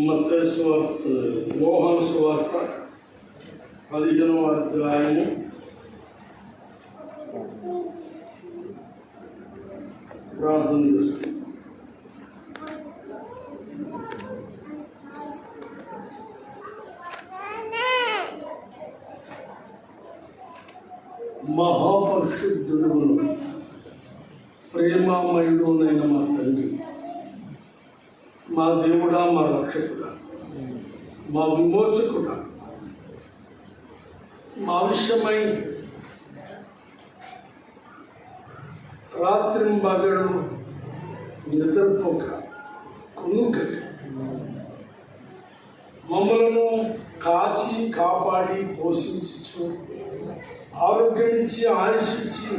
మత్తయి సువార్త, యోహాను సువార్త 15వ అధ్యాయము 1 ప్రార్థన చేస్తుంది. మహాపరిశుద్ధుడును ప్రేమామయుడునైన మా తండ్రి, మా దేవుడా, మా రక్షకుడా, మా విమోచకుడా, మా విషయమై రాత్రింబగళ్ళు నిద్రపోక కునుకక మమ్మలను కాచి కాపాడి పోషించు, ఆరోగ్యం ఇచ్చి ఆయుష్ ఇచ్చి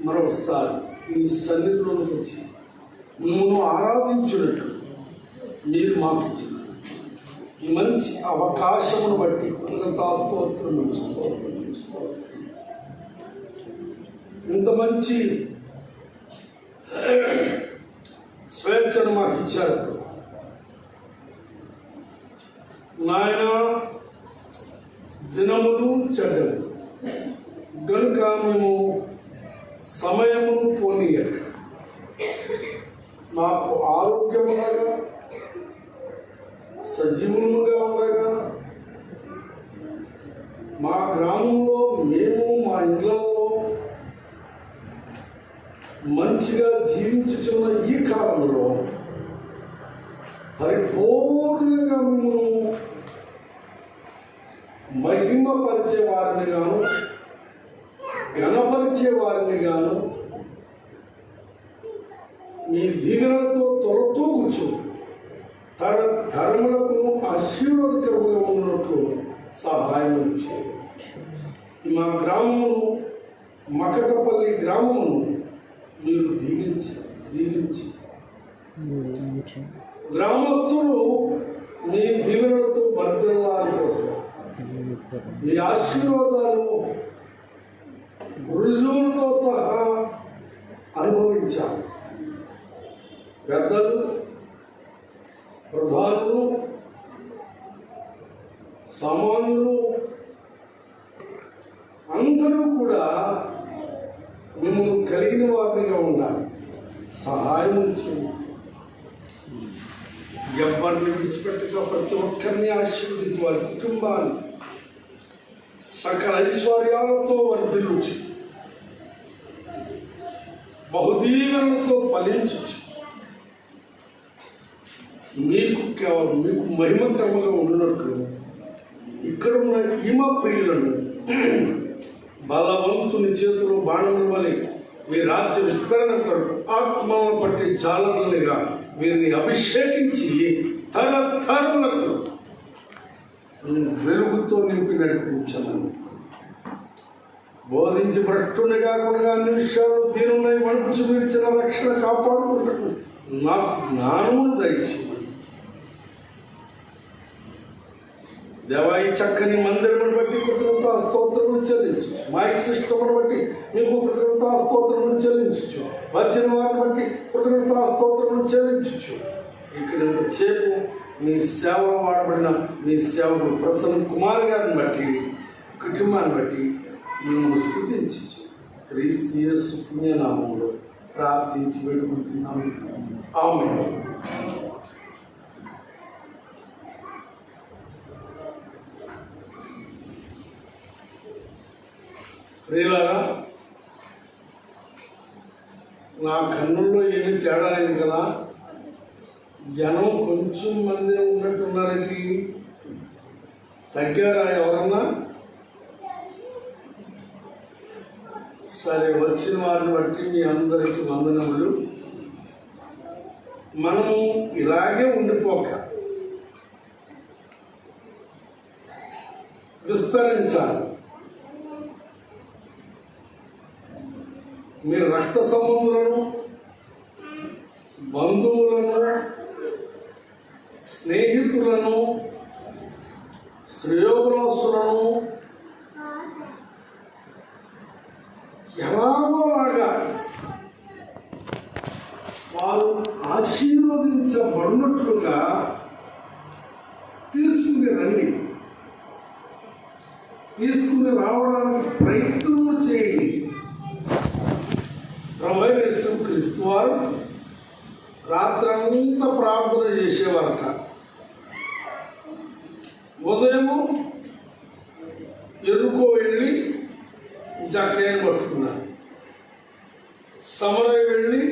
మరొకసారి నీ సన్నిధిలోకి వచ్చి మిమ్మల్ని ఆరాధించినట్టు మీరు మాకు ఇచ్చిన ఈ మంచి అవకాశమును బట్టి కృతజ్ఞతాస్తోత్రం. ఇంత మంచి స్వేచ్ఛను మాకు ఇచ్చారు నాయన. దినములు చెడ్డలు గనుక మేము సమయము పోనీయక మాకు ఆరోగ్యముగా సజీవులుగా ఉండగా మా గ్రామంలో మేము మా ఇళ్లలో మంచిగా జీవించుచున్న ఈ కాలంలో పరిపూర్ణంగా మేము మహిమపరిచే వారిని గాను ఘనపరిచే వారిని గాను మీ దీవెనలతో తొలతూగుచు తరములకు ఆశీర్వాదకరంగా ఉన్నట్లు సహాయం చేయండి. మా గ్రామమును, మకటపల్లి గ్రామమును మీరు దీవించి గ్రామస్తులు మీ దీవెనలతో వర్ధిల్లాలి. మీ ఆశీర్వాదాలు రుజువులతో సహా అనుభవించాలి. పెద్దలు, ప్రధానులు, సామాన్యులు అందరూ కూడా మిమ్మల్ని కలిగిన వారిగా ఉండాలి. సహాయం చేయండి. ఎవరిని విడిచిపెట్టక ప్రతి ఒక్కరిని ఆశీర్వదించి వారి కుటుంబాన్ని సకల ఐశ్వర్యాలతో వర్ధిల్లుచు, బహుదీవెనలతో ఫలించచ్చు. మీకు కేవలం మీకు మహిమకరంగా ఉండినట్లు ఇక్కడ ఉన్న ఈమ ప్రియులను బలవంతుని చేతులు బాణముల వలె మీ రాజ్య విస్తరణ కొరకు ఆత్మను పట్టి జాలరులుగా వీరిని అభిషేకించి తరతరములకు వెలుగుతో నింపి నడిపించమని బోధించి భ్రష్టుని కాకుండా అన్ని విషయాలు దీనున్నాయి వణుకుచు మీరిచిన రక్షణ కాపాడుకుంటూ నాకు జ్ఞానమును దయచేయమని. దేవా, ఈ చక్కని మందిరమును బట్టి కృతజ్ఞతా స్తోత్రములు చెల్లించు. మైక్ సిస్టమును బట్టి మీకు కృతజ్ఞతా స్తోత్రములు చెల్లించు. వచ్చిన వారిని బట్టి కృతజ్ఞతా స్తోత్రములు చెల్లించు. ఇక్కడంత చేపు మీ సేవలో వాడబడిన మీ సేవకుడు ప్రసన్న కుమార్ గారిని బట్టి, కుటుంబాన్ని బట్టి మిమ్మల్ని స్తుతించు. క్రీస్తు యేసు పుణ్యనామంలో ప్రార్థించి వేడుకుంటున్నాము. ఆమేన్. ప్రియులారా, నా కన్నుల్లో ఏమీ తేడా లేదు కదా. జనం కొంచెం మంది ఉన్నట్టున్నారటి. తగ్గారా ఎవరన్నా? సరే, వచ్చిన వారిని బట్టి మీ అందరికీ వందనములు. మనము ఇలాగే ఉండిపోక విస్తరించాలి. మీరు రక్త సంబంధులను, బంధువులను, స్నేహితులను, శ్రేయోభిలాషులను ఎలాగోలాగా వారు ఆశీర్వదించబడినట్లుగా తీసుకుని రావడానికి ప్రయత్నం చేయండి. ప్రభువైన యేసుక్రీస్తు వారు రాత్రంతా ప్రార్థన చేసేవారట. ఉదయము ఎరుకో వెళ్ళి జక్కయ్యను పట్టుకున్నారు. సమరయ వెళ్ళి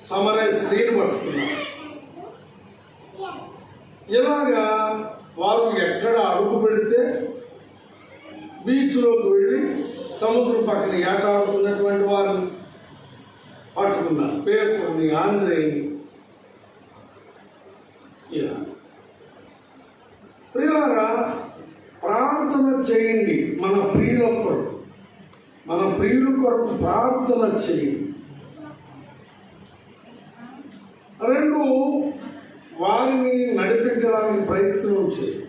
సమరయ స్త్రీని పట్టుకున్నారు. ఇలాగా వారు ఎక్కడ అడుగు పెడితే బీచ్లోకి వెళ్ళి సముద్రం పక్కన ఏటాడుతున్నటువంటి వారిని పట్టుకున్నారు. పేతురుని, ఆంధ్రేయుని. ఇలా ప్రియులారా, ప్రార్థన చేయండి. మన ప్రియుల కొరకు ప్రార్థన చేయండి. రెండు, వారిని నడిపించడానికి ప్రయత్నం చేయండి.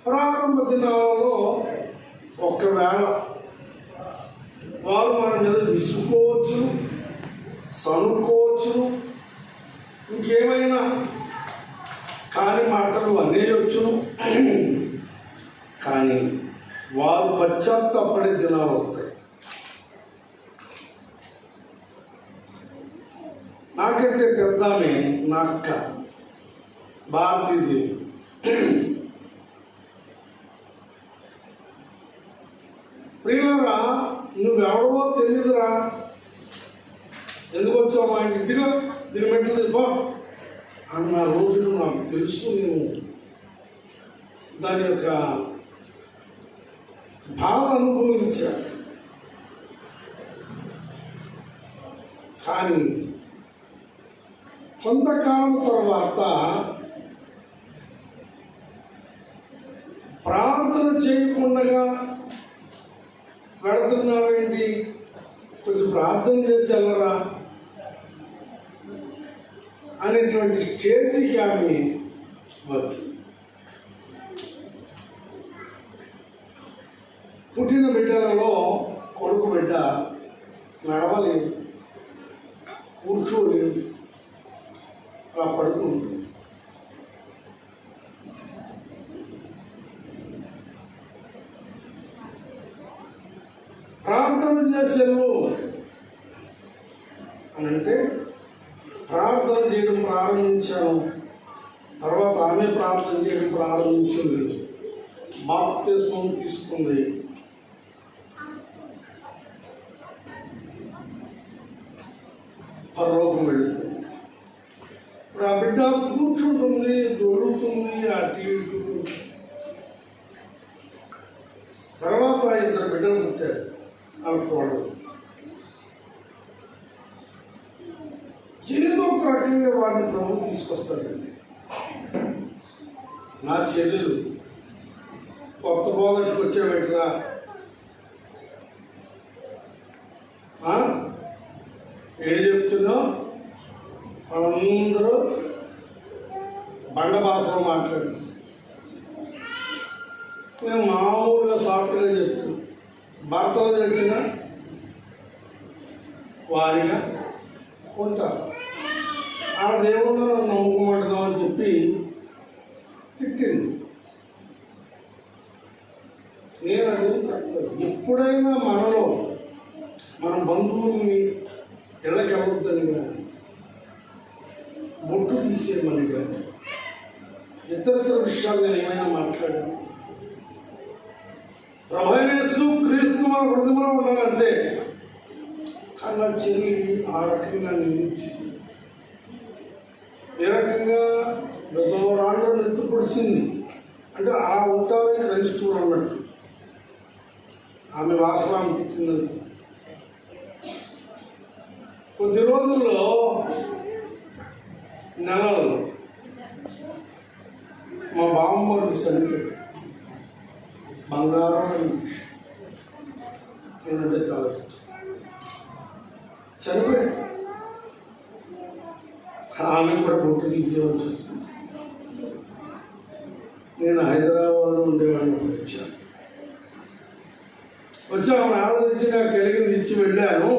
ప్రారంభ దినాలలో ఒకవేళ వారు మన మీద విసుకోవచ్చు, సనుకోవచ్చు, ఇంకేమైనా కాని మాటలు అనేయొచ్చును. కానీ వారు పశ్చాత్తాపడే దినాలు వస్తాయి. నాకంటే పెద్దామే నా అక్క భారతీదేవి. ప్రియులరా, నువ్వెవడవో తెలియదురా, ఎందుకు వచ్చావు మా ఇంటిలో దీని మెట్లు బా అన్న రోజులు నాకు తెలుసు. నేను దాని యొక్క బాధ అనుభవించాను. కానీ కొంతకాలం తర్వాత ప్రార్థన చేయకుండా వెళుతున్నావేంటి, కొంచెం ప్రార్థన చేసి వెళ్ళరా అనేటువంటి స్టేజ్కి ఆమె వచ్చింది. పుట్టిన బిడ్డలలో కొడుకు బిడ్డ నడవలేదు, కూర్చోలేదు, అలా పడుకుంటుంది. ప్రార్థన చేశాను అని అంటే ప్రార్థన చేయడం ప్రారంభించాను. తర్వాత ఆమె ప్రార్థన చేయడం ప్రారంభించింది. బాప్తిస్మం తీసుకుంది. పరలోకం వెళ్ళింది. ఇప్పుడు ఆ బిడ్డ కూర్చుంటుంది, దొరుకుతుంది, అటు ఇటు. తర్వాత ఇద్దరు బిడ్డలు పుట్టారు అనుకోవడం. ఏదో ఒక రకంగా వారిని ప్రభు తీసుకొస్తాడండి. నా చెల్లెలు కొత్త బోధనకి వచ్చేబెట్టుగా ఏం చెప్తున్నావు, వాళ్ళందరూ బండ భాషలో మాట్లాడింది. నేను మామూలుగా సాఫ్ట్గా చెప్తున్నాను. భర్తలు తెచ్చిన వారిగా ఉంటారు. ఆ దేవుడు నమ్ముకోమంటున్నాం అని చెప్పి తిట్టింది. నేను అడుగుతాను, ఎప్పుడైనా మనలో మన బంధువుల్ని ఇళ్ళకి వెళ్ళొద్దని కానీ, బొట్టు తీసేయమని కానీ, ఇతర విషయాలు నేను ఏమైనా మాట్లాడాను? ప్రభువైన యేసుక్రీస్తు మన హృదయంలో ఉండాలంటే. కానీ నా చెల్లి ఆ రకంగా నిలిచి ఏ రకంగా రాళ్ళు ఎత్తు పొడిచింది అంటే అలా ఉంటారు క్రైస్తవులు అన్నట్టు. ఆమె వాసనాన్ని తిట్టిందంట. కొద్ది రోజుల్లో నెలలు మా బామ్మడి చనిపోయాడు. బంగారం నేనంటే చాలా చనిపోయాడు. ఆమె కూడా బొట్టు తీసేవాళ్ళు. నేను హైదరాబాద్లో ఉండేవాడిని. వచ్చి ఆమె ఆదరించి నాకు కలిగింది ఇచ్చి వెళ్ళాను.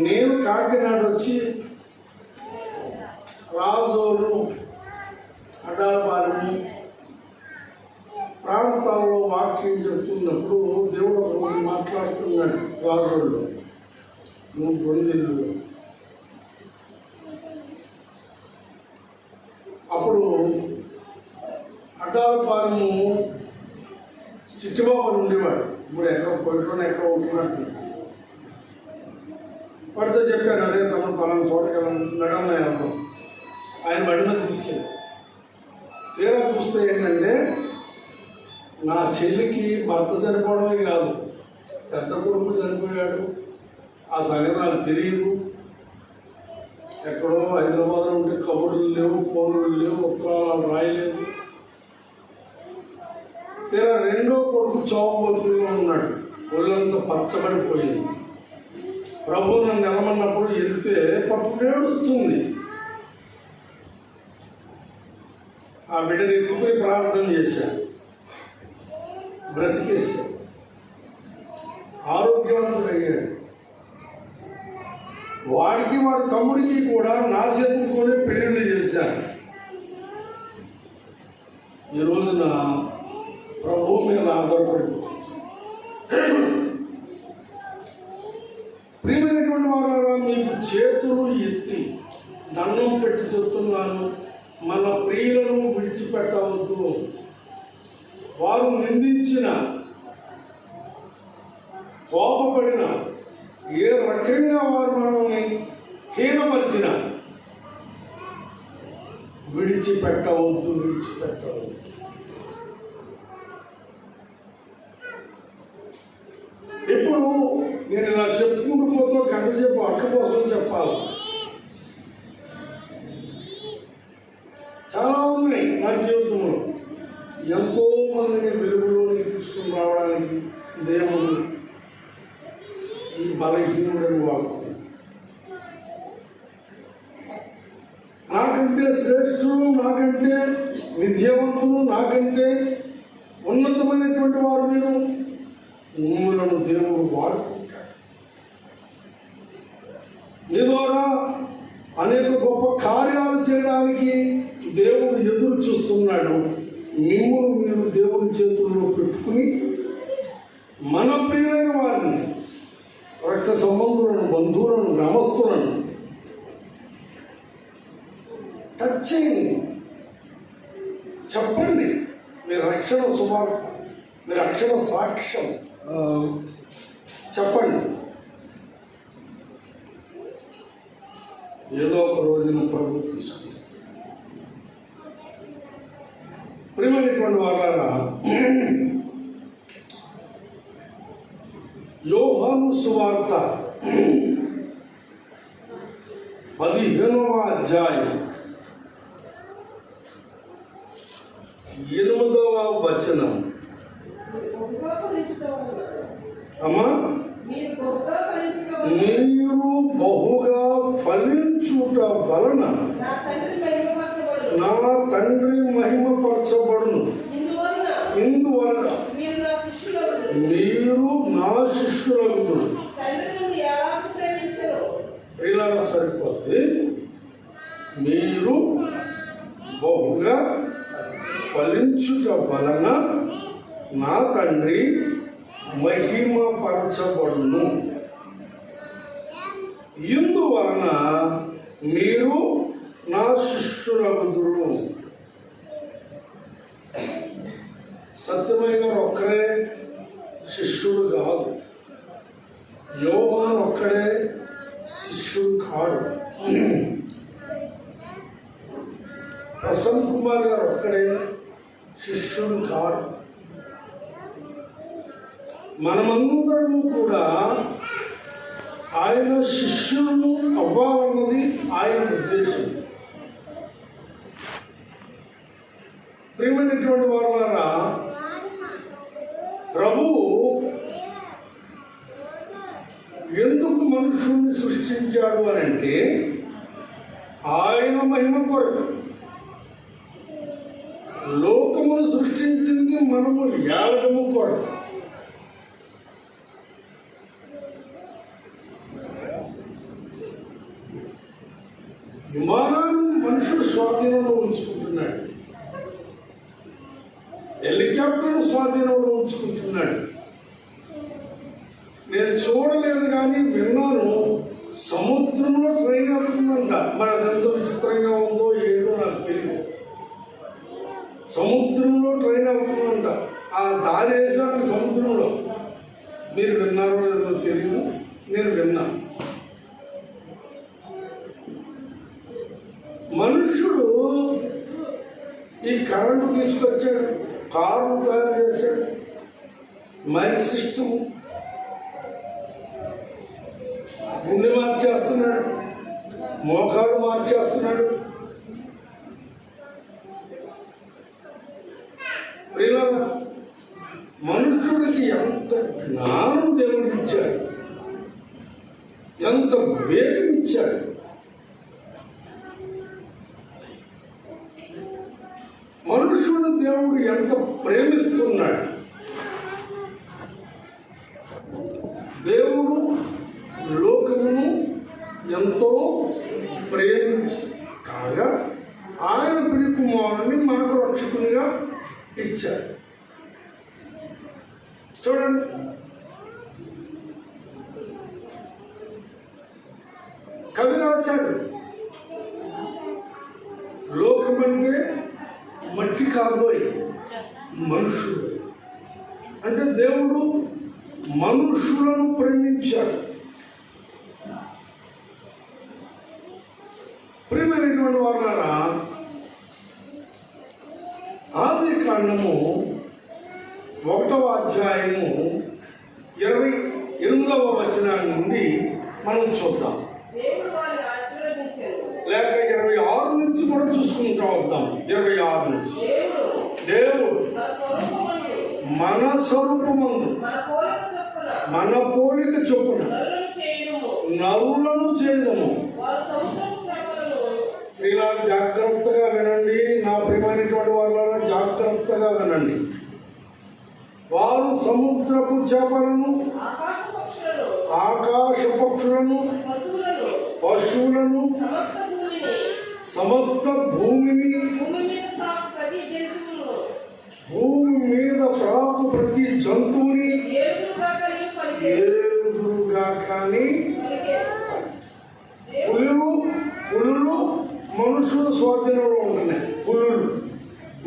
నేను కాకినాడ వచ్చి రాజోలు, అడ్డాలపాలెం ప్రాంతాల్లో వాక్యం చెప్తున్నప్పుడు దేవుడు ఒకరోజు మాట్లాడుతున్నాడు. రాజోళ్ళు నువ్వు పొందిల్లు. అప్పుడు అడ్డాలపాలెము సిట్టిబాబు ఉండేవాడు. ఇప్పుడు ఎక్కడో పోయిట్లోనే ఎక్కడో ఉంటున్నట్టు. వాడితో చెప్పాను, అదే తమ పలానా చోటకి నడవని వెళ్తాం. ఆయన బండి మీద తీసుకెళ్ళి తీరా చూస్తే ఏంటంటే నా చెల్లికి భర్త చనిపోవడమే కాదు, పెద్ద కొడుకు చనిపోయాడు. ఆ సంగతి నాకు తెలియదు. ఎక్కడో హైదరాబాద్లో ఉంటే కబుర్లు లేవు, ఫోన్లు లేవు, ఉత్తరాలు రాయలేదు. తీరా రెండో కొడుకు చౌబతుల్లో ఉన్నాడు. ఒళ్ళంతా పచ్చబడిపోయింది. ప్రభు నన్ను నిలమన్నప్పుడు ఎదిగితే పట్టు ఏడుస్తుంది. ఆ బిడ్డని ఎత్తుకుని ప్రార్థన చేశాను, బ్రతికేశాను, ఆరోగ్యవంతుడు అయ్యాడు. వాడికి వాడి తమ్ముడికి కూడా నా చేతులతోనే పెళ్లిళ్ళు చేశాను. ఈ రోజున ప్రభువు మీద ఆధారపడిపోతుంది. ప్రియమైనటువంటి వారు, మీకు చేతులు ఎత్తి దండం పెట్టి చెప్తున్నాను, మన ప్రియులను విడిచిపెట్టవద్దు. వారు నిందించిన, కోపపడిన, ఏ రకంగా వారు మనల్ని హీనపరిచిన విడిచిపెట్టవద్దు. ఇప్పుడు నేను ఇలా చెప్పుకుంటూ పోతూ గంట సేపు అక్క కోసం చెప్పాలి. చాలా ఉన్నాయి నా జీవితంలో. ఎంతో మందిని వెలుగులోనికి తీసుకుని రావడానికి దేవుడు ఈ బలహీనుడని వాడుకున్నాడు. నాకంటే శ్రేష్ఠులు, నాకంటే విద్యావంతులు, నాకంటే ఉన్నతమైనటువంటి వారు మీరు, మిమ్మలను దేవుడు వాడుకుంటాడు. మీ ద్వారా అనేక గొప్ప కార్యాలు చేయడానికి దేవుడు ఎదురు చూస్తున్నాడు. మిమ్మల్ని మీరు దేవుని చేతుల్లో పెట్టుకుని మన ప్రియులైన వారిని, రక్త సంబంధులను, బంధువులను, గ్రామస్తులను టచ్ చేయండి. చెప్పండి మీ రక్షణ సువార్త, మీ రక్షణ సాక్ష్యం చెప్పండి. ఏదో ఒక రోజున ప్రభు తీసుకొస్తాడు. ప్రియమైనటువంటి వారారా, యోహాను సువార్త 15వ అధ్యాయం 8వ వచనం. అమ్మా, మీరు బహుగా ఫలించుట వలన నా తండ్రి మహిమపరచబడును. ఇందువలన మీరు నా శిష్యులగుదురు. ప్రియులారా, సరిపోతే మీరు బహుగా ఫలించుట వలన నా తండ్రి మహిమపరచబడును. ఇందువలన మీరు నా శిష్యులగుదురు. సత్యమైన ఒక్కడే శిష్యుడు కాదు, యోహాను ఒక్కడే శిష్యుడు కాడు, ప్రసన్న కుమార్ గారు ఒక్కడే శిష్యుడు కాడు. మనమందరము కూడా ఆయన శిష్యులను అవ్వాలన్నది ఆయన ఉద్దేశం. ప్రియమైనటువంటి వారులారా, ప్రభువు ఎందుకు మనుషుల్ని సృష్టించాడు అని అంటే ఆయన మహిమ కొరకు. లోకమును సృష్టించింది మనము ఏలడము కొరకు. విమానాన్ని మనుషుడు స్వాధీనంలో ఉంచుకుంటున్నాడు, హెలికాప్టర్ను స్వాధీనంలో ఉంచుకుంటున్నాడు. నేను చూడలేదు కానీ విన్నాను, సముద్రంలో ట్రైన్ వెళ్తుందంట. మరి అదెంత విచిత్రంగా ఉందో ఏంటో నాకు తెలియదు. సముద్రంలో ట్రైన్ వెళ్తుందంట, ఆ దారి వేసాక సముద్రంలో. మీరు విన్నారో లేదో తెలియదు, నేను విన్నాను. మనుష్యుడు ఈ కరెంటు తీసుకొచ్చాడు, కారు తయారు చేశాడు, మైక్ సిస్టము, గుండె మార్చేస్తున్నాడు, మోకాడు మార్చేస్తున్నాడు. మనుషుడికి ఎంత జ్ఞానం దేవుడు ఇచ్చాడు, ఎంత వివేకం ఇచ్చాడు. మనుషుడు దేవుడు ఎంత ప్రేమిస్తున్నాడు. దేవుడు లోకమును ఎంతో ప్రేమించి కాగా ఆయన ప్రియకుమారుని మనకు రక్షకునిగా ఇచ్చాడు. చూడండి, కవి రాశాడు, లోకమంటే మట్టి కాబోయే మనుషుడు. అంటే దేవుడు మనుషులను ప్రేమించాడు. ప్రియమైనటువంటి వారులారా, ఆది కాండము 1వ అధ్యాయము 28వ వచనం నుండి మనం చూద్దాం. లేక 26 నుంచి కూడా చూసుకుంటూ వద్దాం. 26 నుంచి. దేవుడు మన స్వరూపమందు మన పోలిక చొప్పున నరులను చేయదము. ఇలా జాగ్రత్తగా వినండి, నా ప్రియమైనటువంటి వాళ్ళ జాగ్రత్తగా వినండి. వారు సముద్రపు చేపలను, ఆకాశ పక్షులను, పశువులను, సమస్త భూమిని, భూమి మీద ప్రాకు ప్రతి జంతువుని ఏదురుగా కానీ పులులు మనుషుల స్వాధీనంలో ఉంటున్నాయి. పులులు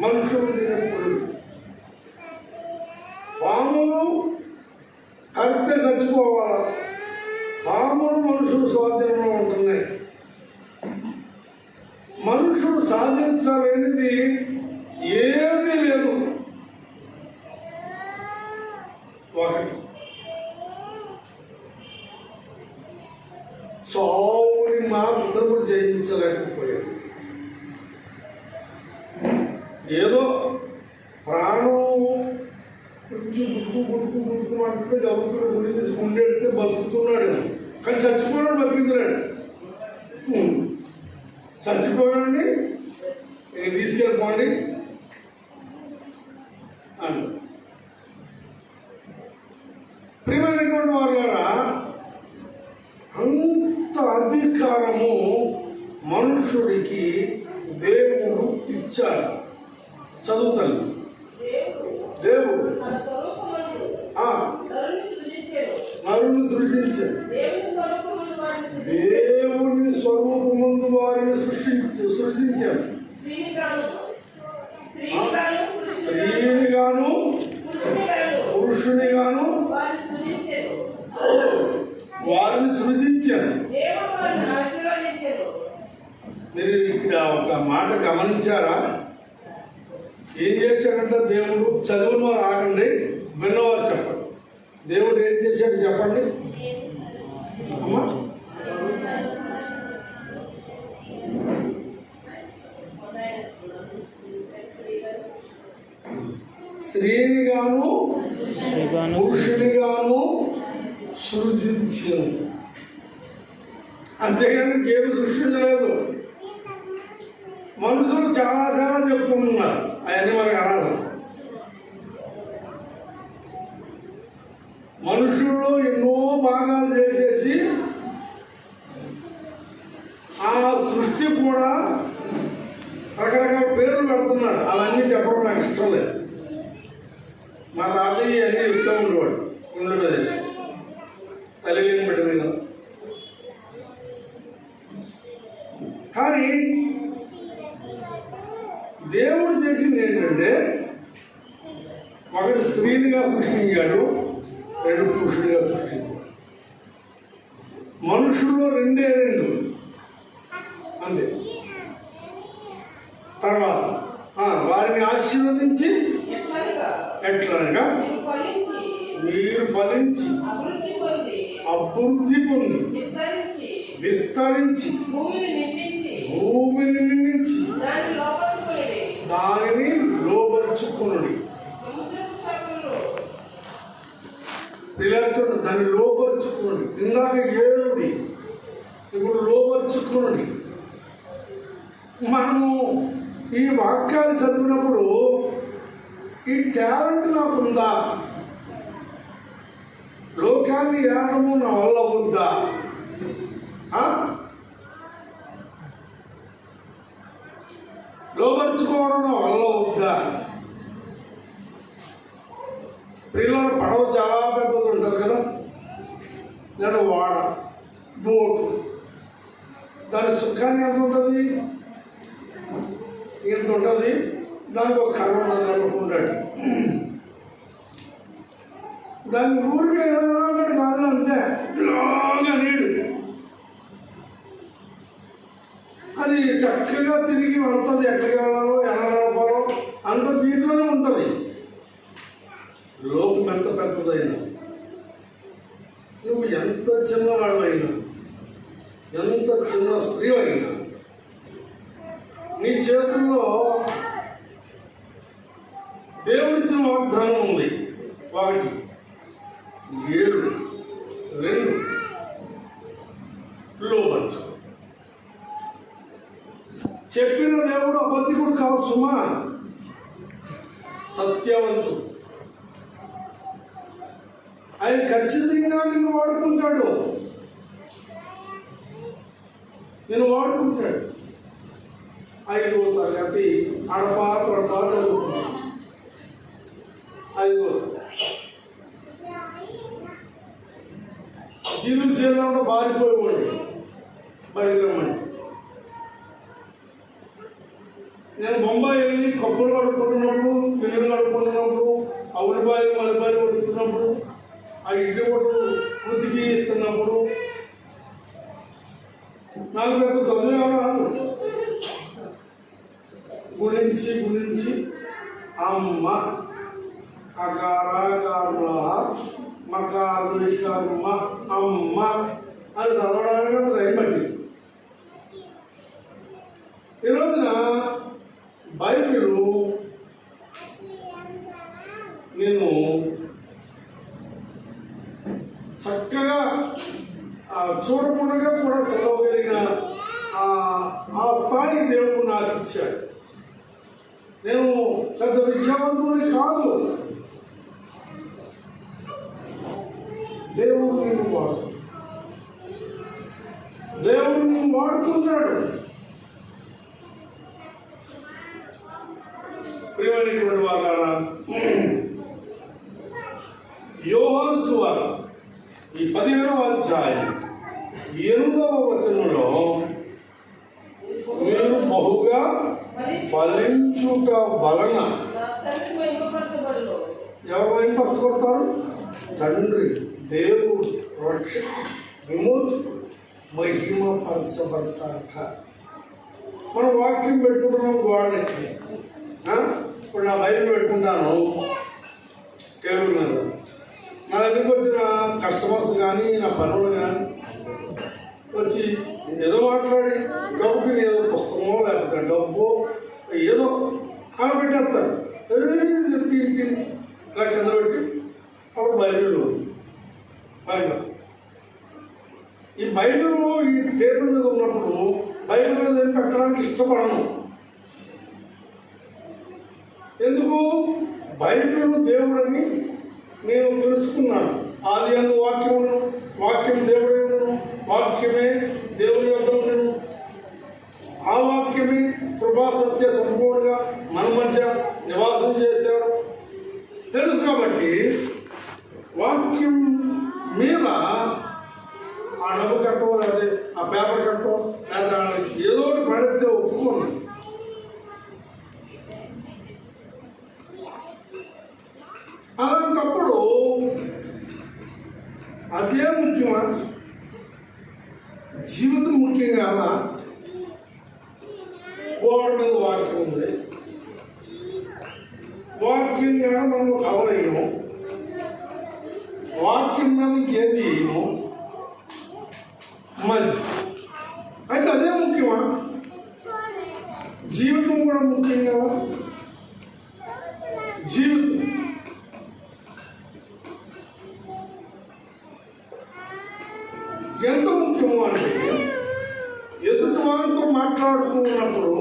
మనుషులు తినే పులులు. పాములు కడితే చచ్చిపోవాలా, పాములు మనుషులు స్వాధీనంలో ఉంటున్నాయి. మనుషుడు సాధించాలనేది ఏమీ లేదు. ఒకటి, చావుని మాత్రము జయించలేకపోయాడు. ఏదో ప్రాణం కొంచెం గుట్టుకు అంటే గబుక్కుని గుడి తీసి ఉండేడితే బతుకుతున్నాడు, కానీ చచ్చిపోయాడు, బతికించాడు. చచ్చిపోయాడండి, ఇక తీసుకెళ్ళిపోండి అని. ప్రియమైనటువంటి వారులారా, అంత అధికారము మనుషుడికి దేవుడు ఇచ్చాడు. చదువుతాను. దేవుడు నరుని సృష్టించాడు. దేవుని స్వరూపమందు వారిని సృష్టించాడు. స్త్రీని గాను పురుషుని గాను వారిని సృజించాను. మీరు ఇక్కడ ఒక మాట గమనించారా? ఏం చేశాడంటే దేవుడు, చదువుని వారు ఆగండి, విన్నవారు చెప్పండి. దేవుడు ఏం చేశాడు చెప్పండి అమ్మా. స్త్రీని గాను పురుషుని గాను సృజించాను. అంతేగాని ఇంకేమి సృష్టించలేదు. మనుషులు చాలా చాలా చెప్పుకుంటున్నారు, అవన్నీ మనకు అనవసరం. మనుషులు ఎన్నో భాగాలు చేసేసి ఆ సృష్టి ఉన్నాడు. అవన్నీ చెప్పడం నాకు ఇష్టం లేదు. మా తాతయ్య అన్నీ చెప్తూ ఉండేవాడు. ఆంధ్రప్రదేశ్ తల్లి లేని బిడ్డ మీద. కానీ దేవుడు చేసింది ఏంటంటే, ఒకటి స్త్రీనిగా సృష్టించాడు, రెండు పురుషుడిగా సృష్టించాడు. మనుషుల్లో రెండే రెండు అంతే. తర్వాత వారిని ఆశీర్వదించి ఎట్లనగా మీరు ఫలించి అభివృద్ధి పొంది విస్తరించి భూమిని నిండించి దానిని లోపరుచుకునుడి. దాన్ని లోపరుచుకునుడి. ఇందాక ఏడుడి, ఇప్పుడు లోపరుచుకునుడి. మనము ఈ వాక్యాలు చదివినప్పుడు ఈ టాలెంట్ నాకుందా, లోకాన్ని ఏడము నా వల్ల వద్దా, లోపరుచుకోవడం నా వల్ల వద్దా? పిల్లల పడవ చాలా పెద్దది ఉంటుంది కదా, లేదా వాడ బోటు, దాని సుఖాన్ని ఎంత ఉంటుంది, ఇంత ఉంటుంది. దానికి ఒక కర్మ ఉంటాడు. దాని ఊరికే అన్నట్టు కాదు, అంతే లాగా నీడు. అది చక్కగా తిరిగి వెళ్తుంది, ఎక్కడికి వెళ్ళాలో ఎలా నడపాలో అంత దీంట్లోనే ఉంటుంది. లోకం ఎంత పెద్దదైనా, నువ్వు ఎంత చిన్నవాడవైనా, ఎంత చిన్న స్త్రీ అయినా, నీ చేతుల్లో దేవుడిచ్చిన వాగ్దానం ఉంది. 1, 7, 2 లోపరుచు. చెప్పిన దేవుడు అబద్ధికుడు కాదు సుమా, సత్యవంతుడు. ఆయన ఖచ్చితంగా నిన్ను వాడుకుంటాడు, నేను వాడుకుంటాడు. 5వ తరగతి అడపా తొడపా చదువుకున్నాను. 5వ తరగతి జీలు చేయకుండా బారిపోయేవాడి బడికి రమ్మండి. నేను బొంబాయి వెళ్ళి కప్పులు కడుక్కుంటున్నప్పుడు, పిల్లలు కడుక్కుంటున్నప్పుడు, ఉల్లిపాయలు మల్లిపాయలు కొడుతున్నప్పుడు, ఆ ఇడ్లీ కొట్టు ఉతికి ఇస్తున్నప్పుడు నాకు పెద్ద చదువు రాదు. గుణించి అమ్మ అకారాకారుల మకారు ఇకర్మ అమ్మ అని చదవడానికి అంత టైం పట్టింది. ఈ రోజున బైబిల్ నేను చక్కగా చూడకుండా కూడా చదవగలిగిన ఆ స్థాయి దేవుడు నాకు ఇచ్చాడు. నేను పెద్ద విద్యావంతుని కాదు, దేవుడు నిన్ను వాడుతున్నాడు. ప్రియమైనటువంటి వాళ్ళారా, యోహాను సువార్త ఈ 15వ అధ్యాయం 8వ వచనంలో మీరు బహుగా ఫలించుట వలన ఎవరు మహిమపరచబడతారు? తండ్రి, దేవుడు, రక్షకుడు, విమోచకుడు మహిమపరచబడతారట. మనం వాక్యం పెట్టుకుంటున్నాం గోడకి. ఇప్పుడు నా బైబిల్ పెట్టుకుంటాను టేబుల్ మీద. నా దగ్గరికి వచ్చిన కస్టమర్స్ కానీ, నా పనులు కానీ వచ్చి ఏదో మాట్లాడి డబ్బుకి ఏదో పుస్తకమో లేకపోతే డబ్బు ఏదో అలా పెట్టేస్తారు. తిని ఇలా కింద పెట్టి అప్పుడు బైబిల్ ఈ బైబిల్ ఈ టేబుల్ మీద ఉన్నప్పుడు బైబిల్ మీద ఏం పెట్టడానికి ఇష్టపడను. ఎందుకు? బైబిల్ దేవుడని నేను తెలుసుకున్నాను. ఆది అందు వాక్యమును, వాక్యం దేవుడైనను, వాక్యమే దేవుని యొద్ద ఉండెను. ఆ వాక్యమే కృపా సత్య సంపూర్ణంగా మన మధ్య నివాసం చేశారు తెలుసు. కాబట్టి వాక్యం మీద ఆ డబ్బు కట్టో లేదా ఆ పేపర్ కట్టో లేదా ఏదో ఒకటి పడితే ఒప్పుకోండి. అలాంటప్పుడు అదే ముఖ్యమా? జీవితం ముఖ్యం కాదా? గోడ మీద వాక్యం ఉంది, వాక్యం కానీ మనం కవర్ అయ్యాము, వాక్యం మనకి ఏది అయ్యాము మంచి. అయితే అదే ముఖ్యమా? జీవితం కూడా ముఖ్యం కదా. జీవితం ఎంత ముఖ్యము అంటే ఎదుటి వారితో మాట్లాడుతున్నప్పుడు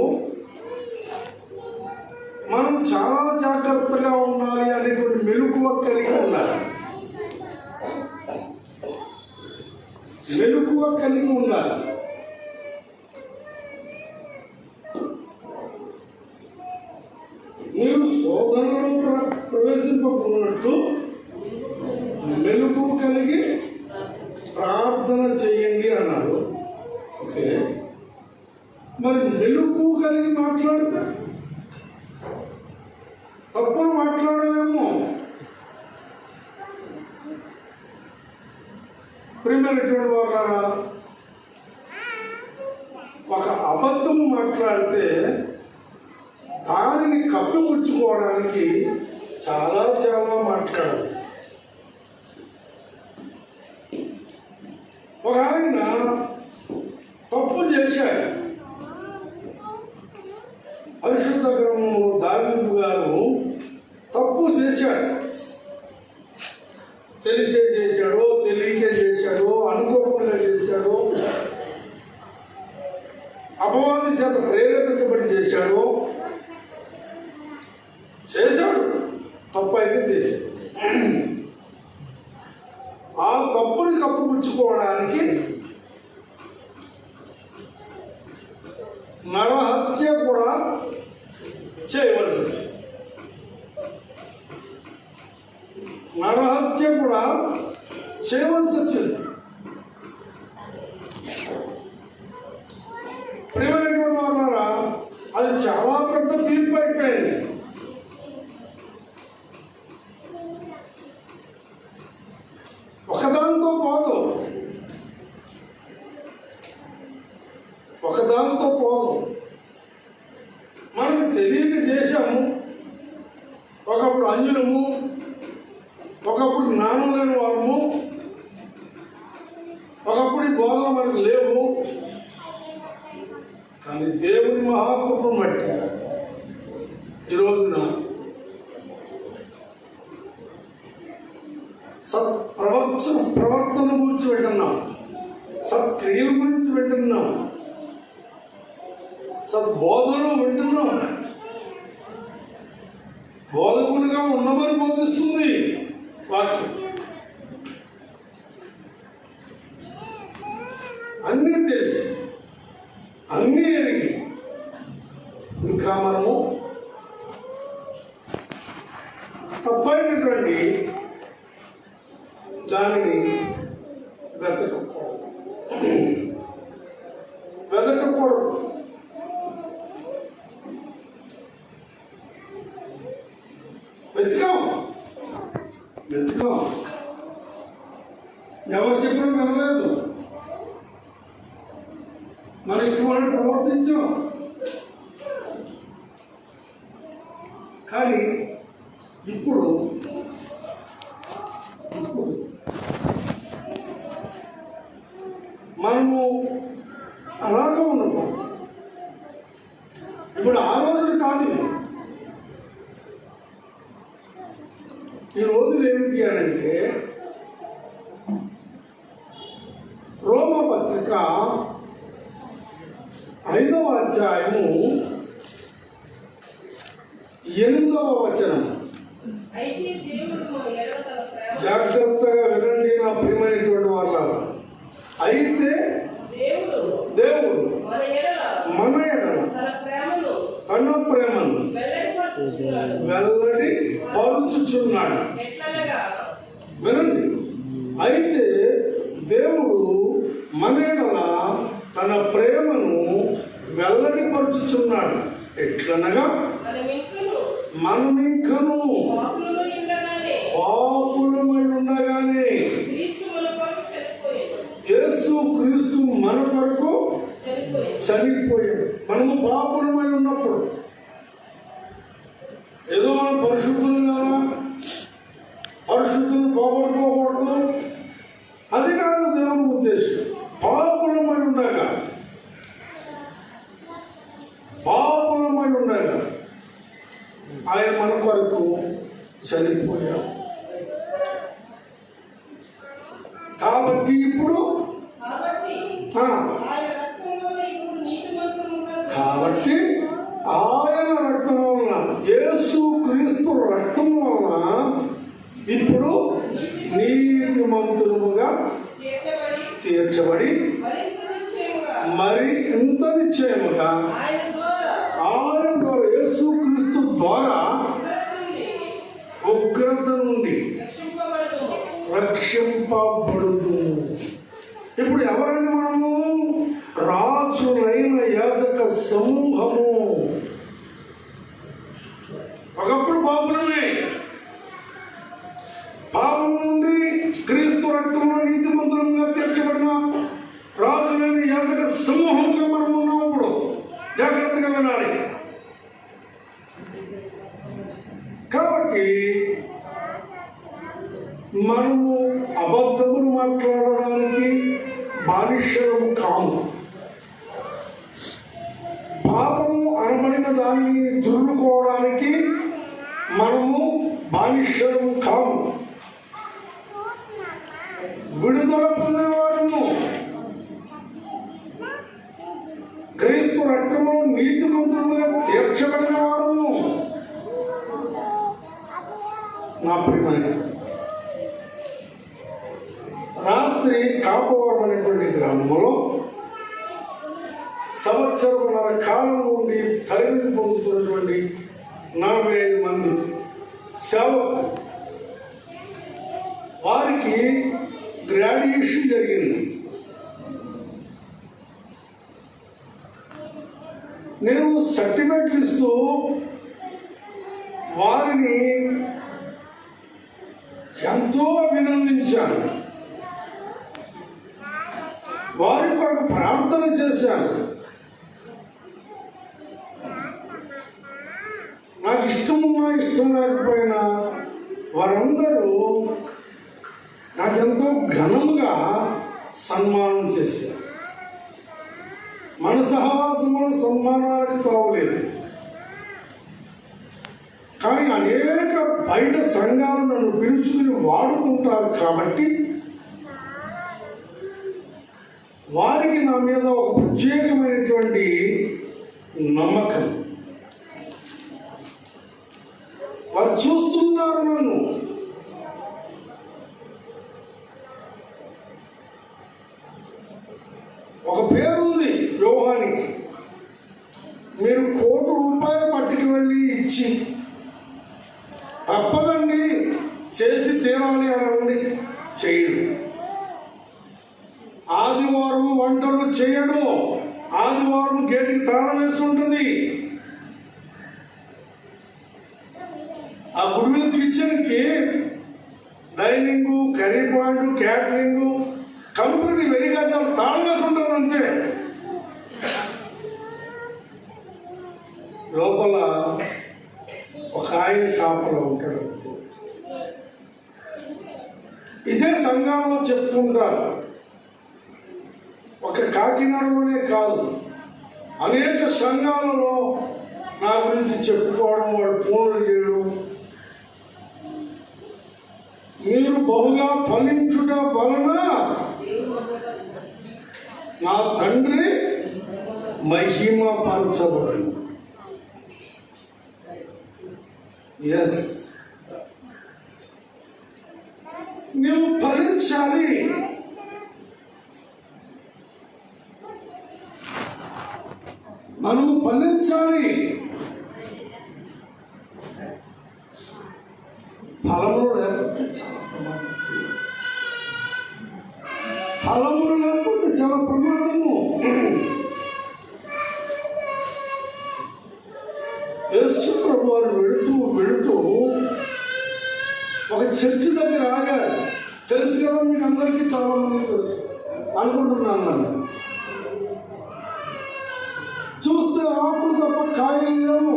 మనం చాలా జాగ్రత్తగా ఉండాలి అనేటువంటి మెలకువ కలిగి ఉండాలి. మెలకువ కలిగి ఉండాలి. మీరు శోధనలో ప్రవేశింపకున్నట్టు మెలకువ కలిగి ప్రార్థన చేయండి అన్నారు. ఓకే, మరి మెలకువ కలిగి మాట్లాడితే తప్పులు మాట్లాడలేము. ప్రియమైనటువంటి వారా, ఒక అబద్ధం మాట్లాడితే దానిని కప్పిపుచ్చుకోవడానికి చాలా చాలా మాట్లాడాలి. ఒక ఆయన తప్పు చేశాడు. పరిశుద్ధ గ్రంథంలో దావీదు గారు తప్పు చేశాడు. తెలిసే చేశాడు, తెలియకే చేశాడు, అనుకోకుండా చేశాడు, అపవాది చేత ప్రేరేపించబడి చేశాడు. తప్పు అయితే చేశాడు. ఆ తప్పుని కప్పుపుచ్చుకోవడానికి నరహత్య కూడా చేయవలసి వచ్చింది. నరహత్య కూడా చేయవలసి వచ్చింది. ప్రియమైనటువంటి వాళ్ళారా, అది చాలా పెద్ద తీర్పు అయిపోయింది. ఒకదాంతో పోదు, ఒకదాంతో పోదు. మనకు తెలియక చేశాము. ఒకప్పుడు అంజనము, ఒకప్పుడు జ్ఞానం లేని వాళ్ళము, ఒకప్పుడు ఈ బోధన మనకు లేవు. కానీ దేవుని మహాకృపను బట్టి ఈ రోజున ప్రవర్తన గురించి వింటున్నాం, సత్క్రియల గురించి వింటున్నాం, సద్బోధనలు వింటున్నాం. బోధకులుగా ఉన్నమని బోధిస్తుంది వాక్యం. అన్నీ తెలిసి అన్నీ ఎరిగి ఇంకా మనము తప్పైనటువంటి దానిని వెతకకూడదు. వెతకాం. ఎవరు చెప్పడం వినలేదు, మన ఇష్టమైన ప్రవర్తించాం. కానీ ఇప్పుడు మనము అలాగే ఉండకూడదు. ఇప్పుడు ఆ రోజులు కాదు, ఈ రోజులు ఏమిటి అంటే రోమపత్రిక 5వ అధ్యాయము 8వ వచనం. జాగ్రత్తగా వినండి నా ప్రియమైనటువంటి వాళ్ళ. అయితే దేవుడు మన వెల్లడి పరుచుచున్నాడు. వినండి, అయితే దేవుడు మన యెడల తన ప్రేమను వెల్లడిపరుచుచున్నాడు. ఎట్లనగా మనమింకను పాపులమై ఉండగానే యేసు క్రీస్తు మన కొరకు చనిపోయాడు. మనము పాపులమై ఉన్నప్పుడు ఏదో మన పరిశుద్ధులు కాదా, పరిశుద్ధులు పోగొట్టుకోకూడదు, అది కాదు దేవుని ఉద్దేశం. పాపులమై ఉండగా ఆయన మన కొరకు చనిపోయాడు. కాబట్టి ఇప్పుడు ఆయన రక్తం వలన, యేసు క్రీస్తు రక్తం వలన ఇప్పుడు నీతిమంతులుగా తీర్చబడి మరి ఇంత నిశ్చయముగా ఆయన ద్వారా, యేసు క్రీస్తు ద్వారా ఉగ్రత నుండి రక్షింపబడుతు. ఇప్పుడు ఎవరండి మనము? రాజులైన యాజక సమూహము. ఒకప్పుడు పాపులమే, పాపం నుండి క్రీస్తు రక్తంలో నీతిమంతులుగా తీర్చబడిన రాజులైన యాజక సమూహంగా మనం ఉన్నాం. ఇప్పుడు జాగ్రత్తగా వినాలి. కాబట్టి మనము అబద్ధములు మాట్లాడడానికి బానిసలము కాము. పాపము అనబడిన దాన్ని దుర్రుకోవడానికి మనము బానిసలము కాము. విడుదల పొందిన వారము, క్రీస్తు రక్తము నీతిమంతులుగా తీర్చబడిన వారము. నా ప్రియమైన, రాత్రి కాపవరం అనేటువంటి గ్రామంలో సంవత్సరంన్నర కాలం నుండి తరబిది పొందుతున్నటువంటి 45 మంది సేవకులు, వారికి గ్రాడ్యుయేషన్ జరిగింది. నేను సర్టిఫికెట్లు ఇస్తూ వారిని ఎంతో అభినందించాను, వారి కొరకు ప్రార్థన చేశాను. నాకు ఇష్టమున్నా ఇష్టం లేకపోయినా వారందరూ నాకెంతో ఘనంగా సన్మానం చేశారు. మన సహవాసంలో సన్మానాలకు తావలేదు, కానీ అనేక బయట సంఘాలు నన్ను పిలుచుకుని వాడుకుంటారు. కాబట్టి వారికి నా మీద ఒక ప్రత్యేకమైనటువంటి నమ్మకం. వారు చూస్తున్నారు నన్ను. ఒక పేరుంది యోహానికి. మీరు ₹1,00,00,000 పట్టుకు వెళ్ళి ఇచ్చి తప్పదండి చేసి తీరాలి అనండి, చేయడు. ఆదివారం వంటలు చేయడు, ఆదివారం గేటుకి తాళం వేసి ఉంటుంది. ఆ గుడిలో కిచెన్కి dining, curry point, catering company 1000 గజాలు తాళం వేసి ఉంటుంది అంతే. లోపల ఒక ఆయన కాపలా ఉంటాడు అంతే. ఇదే సంఘంలో చెప్పుకుంటారు. ఒక కాకినాడలోనే కాదు, అనేక సంఘాలలో నా గురించి చెప్పుకోవడం, వాడు ఫోన్లు చేయడం. మీరు బహుగా ఫలించుట వలన నా తండ్రి మహిమపరచబడును. ఎస్, నువ్వు ఫలించాలి. మనము ఫలించాలి. ఫలములు లేకపోతే చాలా ప్రమాదం. ఫలములు లేకపోతే చాలా ప్రమాదము. యేసు ప్రభు వారు వెళుతూ ఒక చెట్టు దగ్గర ఆగారు. తెలుసు కదా మీకు అందరికీ, చాలా మంది తెలుసు అనుకుంటున్నాను. నన్ను చూస్తే ఆకులు తప్ప కాయలు లేవు.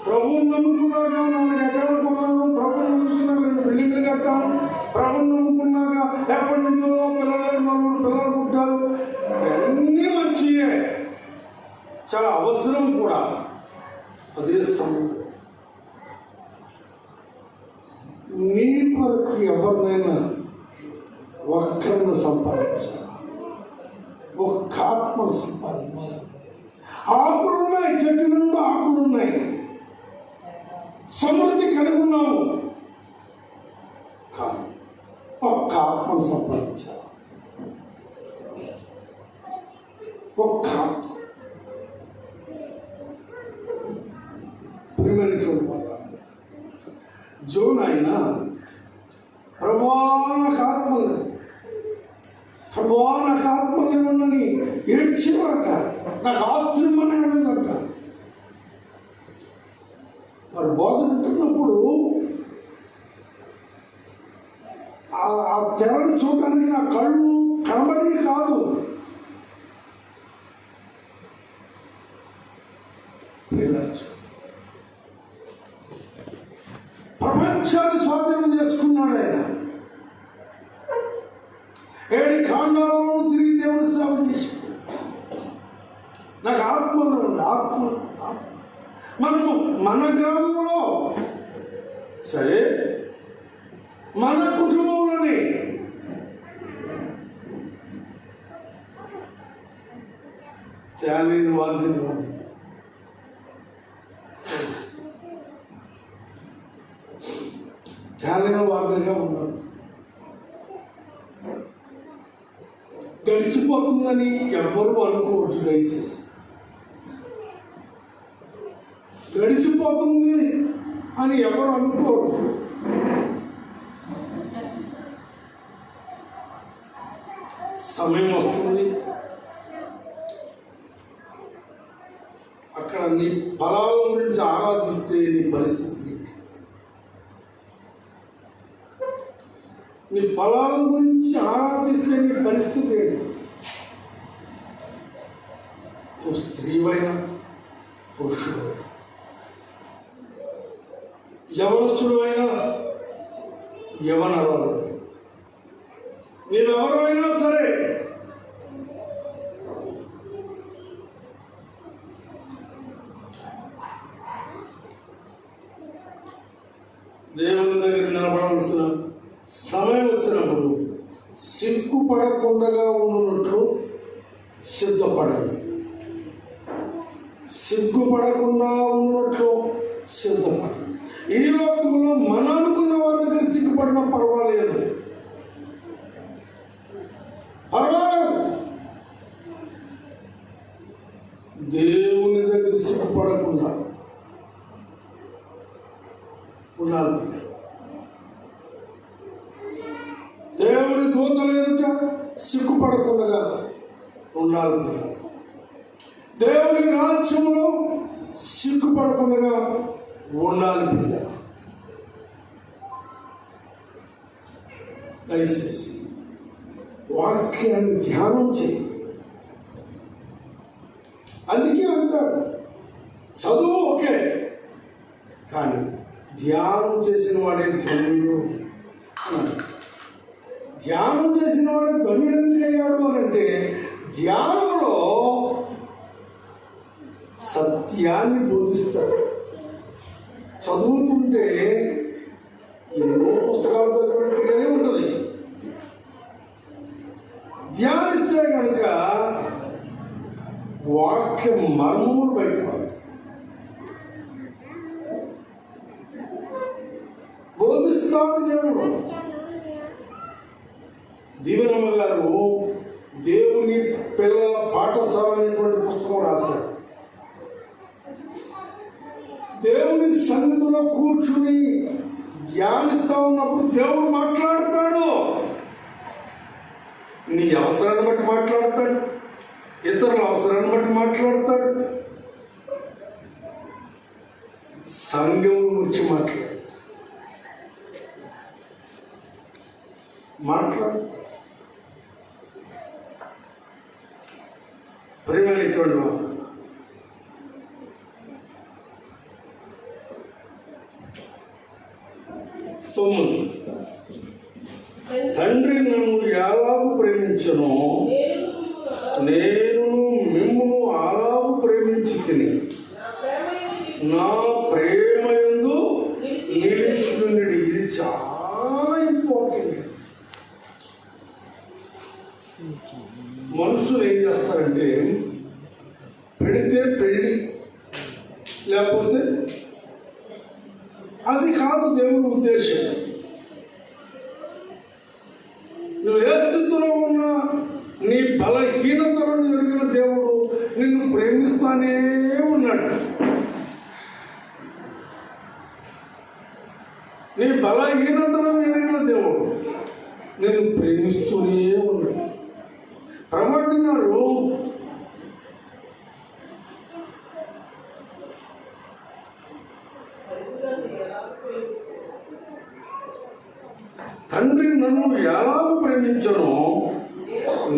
ప్రభువుని నమ్ముకున్నాక నాకు ఎక్కడ కొన్నాను, ప్రభుని నమ్ముకున్నాక నేను బిల్డింగ్లు కట్టాను, ప్రభుని నమ్ముకున్నాక ఎప్పటి నుంచో నలుగురు పిల్లలు పుట్టారు. అన్నీ మంచియే, చాలా అవసరం కూడా. అదే సమయంలో నీ కొరకు ఎవరినైనా ఒక్కరిని సంపాదించాలి, ఒక్క ఆత్మను సంపాదించాలి. ఆకులున్నాయి, చెట్టు నుండి ఆకులున్నాయి, సమృద్ధి కలిగి ఉన్నాము, కానీ ఒక్క ఆత్మను సంపాదించాలి. ఒక్క ఆత్మ. ప్రియమైనటువంటి వాళ్ళ జోన్ ఆయన ప్రభానక ఆత్మలు ఇవ్వనని ఏడ్చేవారట. నాకు ఆస్తి ఇవ్వని అడగదంట. మరి బోధ వింటున్నప్పుడు ఆ తెరను చూడడానికి నా కళ్ళు కనబడి కాదు. ప్రపంచాన్ని స్వాధీనం చేసుకున్నాడు ఆయన. 7 ఖండాలను తిరిగి దేవుని సేవ చేశాడు. నాకు ఆత్మలో ఉంది, ఆత్మ. మనము మన గ్రామంలో సరే, మన కుటుంబంలోనే తేలేని వాగ్దానం ఉంది. తేలైన వాగ్దానంగా ఉన్నారు. గడిచిపోతుందని ఎవ్వరూ అనుకోవద్దు దయచేసి. గడిచిపోతుంది అని ఎవరు అనుకోవద్దు. సమయం వస్తుంది, అక్కడ నీ ఫలాల గురించి ఆరాధిస్తే నీ పరిస్థితి ఏంటి? నీ ఫలాల గురించి ఆరాధిస్తే నీ పరిస్థితి ఏంటి? నువ్వు స్త్రీవైనా పురుషుడు, యవనస్తుడు అయినా యవనరాలు, నీవెవరైనా సరే దేవుని దగ్గర నిలబడాల్సిన సమయం వచ్చినప్పుడు సిగ్గుపడకుండా ఉన్నట్లు సిద్ధపడాలి. సిగ్గుపడకుండా ఉన్నట్లు సిద్ధపడాలి. ఈ లోకంలో మన అనుకున్న వారి దగ్గర సిగ్గుపడినా పర్వాలేదు. దేవుని దగ్గర సిగ్గుపడకుండా ఉండాలి. దేవుని దూతల ఎదుట సిగ్గుపడకుండా ఉండాలి. దేవుని రాజ్యంలో సిగ్గుపడకుండా ఉండాలి. పిల్ల దయచేసి వాక్యాన్ని ధ్యానం చేయి. అందుకే అంటారు, చదువు ఓకే, కానీ ధ్యానం చేసిన వాడే ధన్యుడు అన్నాడు. ధ్యానం చేసిన వాడే ధన్యుడు ఎందుకు అయ్యాడు అని అంటే, ధ్యానంలో సత్యాన్ని బోధిస్తాడు. చదువుతుంటే ఎన్నో పుస్తకాలు చదివినట్టుగానే ఉంటుంది. ధ్యానిస్తే కనుక వాక్య మర్మములు బయటపడతాయి. బోధిస్తాడు దేవుడు. దీవెనమ్మ గారు దేవుని పిల్లల పాఠశాల అనేటువంటి పుస్తకం రాశారు. దేవుని సన్నిధిలో కూర్చుని ధ్యానిస్తా ఉన్నప్పుడు దేవుడు మాట్లాడతాడు. నీ అవసరాన్ని బట్టి మాట్లాడతాడు, ఇతరుల అవసరాన్ని బట్టి మాట్లాడతాడు, సంఘం గురించి మాట్లాడతాడు. ప్రియమైనటువంటి వాళ్ళు, తండ్రి నన్ను ఎలాగూ ప్రేమించను, నేను మిమ్మును అలాగూ ప్రేమించి తిని నా ప్రేమయందు నిలిచియుండుడి. ఇది చాలా ఇంపార్టెంట్. మనుషులు ఏం చేస్తారంటే, పెడితే పెళ్ళి, లేకపోతే అది కాదు దేవుని ఉద్దేశం. నువ్వు ఏ స్థితిలో ఉన్నా నీ బలహీనతలను ఎరిగిన దేవుడు నిన్ను ప్రేమిస్తానే ఉన్నాడు. నీ బలహీనతలను ఎరిగిన దేవుడు నిన్ను ప్రేమిస్తూనే ఉన్నాడు. ప్రవక్తలు తండ్రి నన్ను ఎలాగ ప్రేమించను,